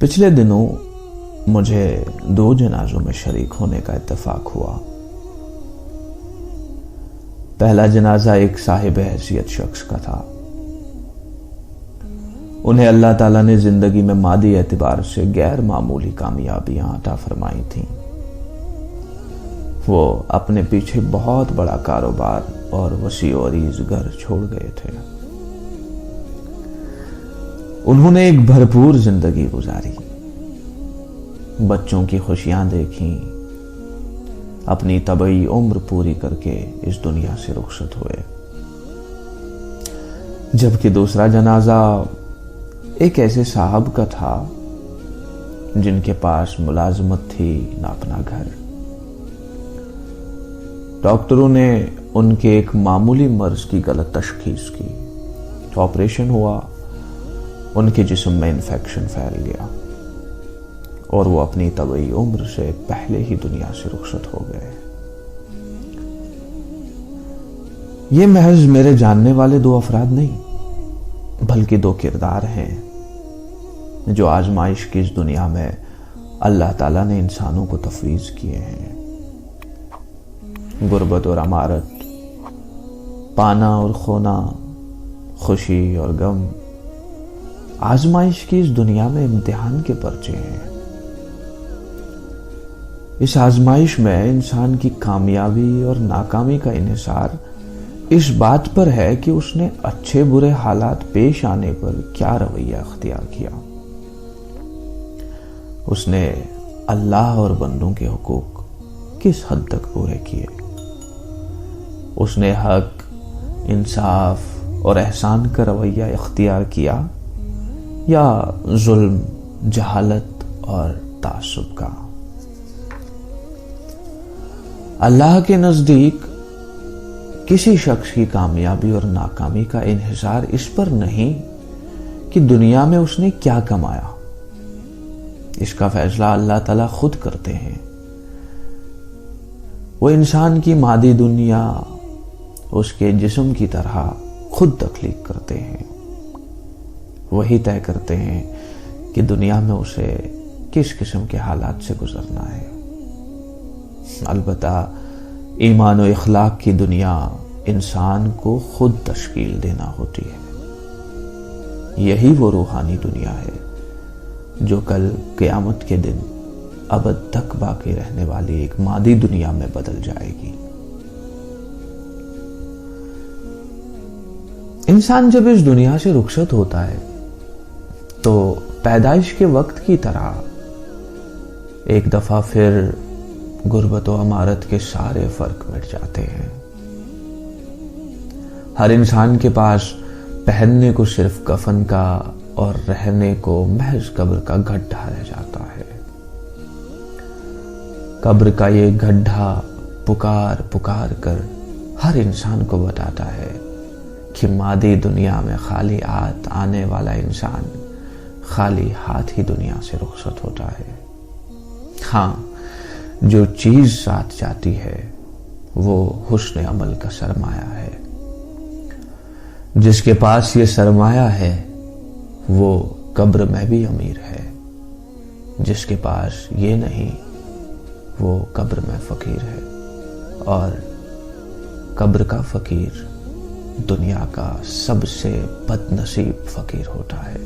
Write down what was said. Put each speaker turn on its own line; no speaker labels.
پچھلے دنوں مجھے 2 جنازوں میں شریک ہونے کا اتفاق ہوا۔ پہلا جنازہ ایک صاحب حیثیت شخص کا تھا۔ انہیں اللہ تعالیٰ نے زندگی میں مادی اعتبار سے غیر معمولی کامیابیاں عطا فرمائی تھیں۔ وہ اپنے پیچھے بہت بڑا کاروبار اور وسیع و عریض گھر چھوڑ گئے تھے۔ انہوں نے ایک بھرپور زندگی گزاری، بچوں کی خوشیاں دیکھیں، اپنی طبعی عمر پوری کر کے اس دنیا سے رخصت ہوئے۔ جبکہ دوسرا جنازہ ایک ایسے صاحب کا تھا جن کے پاس ملازمت تھی نہ اپنا گھر۔ ڈاکٹروں نے ان کے ایک معمولی مرض کی غلط تشخیص کی، آپریشن ہوا، ان کے جسم میں انفیکشن پھیل گیا اور وہ اپنی طبعی عمر سے پہلے ہی دنیا سے رخصت ہو گئے۔ یہ محض میرے جاننے والے 2 افراد نہیں، بلکہ 2 کردار ہیں جو آزمائش کی اس دنیا میں اللہ تعالیٰ نے انسانوں کو تفویض کیے ہیں۔ غربت اور امارت، پانا اور کھونا، خوشی اور غم، آزمائش کی اس دنیا میں امتحان کے پرچے ہیں۔ اس آزمائش میں انسان کی کامیابی اور ناکامی کا انحصار اس بات پر ہے کہ اس نے اچھے برے حالات پیش آنے پر کیا رویہ اختیار کیا۔ اس نے اللہ اور بندوں کے حقوق کس حد تک پورے کیے۔ اس نے حق، انصاف اور احسان کا رویہ اختیار کیا یا ظلم، جہالت اور تعصب کا۔ اللہ کے نزدیک کسی شخص کی کامیابی اور ناکامی کا انحصار اس پر نہیں کہ دنیا میں اس نے کیا کمایا۔ اس کا فیصلہ اللہ تعالیٰ خود کرتے ہیں۔ وہ انسان کی مادی دنیا اس کے جسم کی طرح خود تخلیق کرتے ہیں۔ وہی طے کرتے ہیں کہ دنیا میں اسے کس قسم کے حالات سے گزرنا ہے۔ البتہ ایمان و اخلاق کی دنیا انسان کو خود تشکیل دینا ہوتی ہے۔ یہی وہ روحانی دنیا ہے جو کل قیامت کے دن ابد تک باقی رہنے والی ایک مادی دنیا میں بدل جائے گی۔ انسان جب اس دنیا سے رخصت ہوتا ہے تو پیدائش کے وقت کی طرح ایک دفعہ پھر غربت و امارت کے سارے فرق مٹ جاتے ہیں۔ ہر انسان کے پاس پہننے کو صرف کفن کا اور رہنے کو محض قبر کا گڈھا رہ جاتا ہے۔ قبر کا یہ گڈھا پکار پکار کر ہر انسان کو بتاتا ہے کہ مادی دنیا میں خالی ہاتھ آنے والا انسان خالی ہاتھ ہی دنیا سے رخصت ہوتا ہے۔ ہاں، جو چیز ساتھ جاتی ہے وہ حسن عمل کا سرمایہ ہے۔ جس کے پاس یہ سرمایہ ہے وہ قبر میں بھی امیر ہے، جس کے پاس یہ نہیں وہ قبر میں فقیر ہے، اور قبر کا فقیر دنیا کا سب سے بد نصیب فقیر ہوتا ہے۔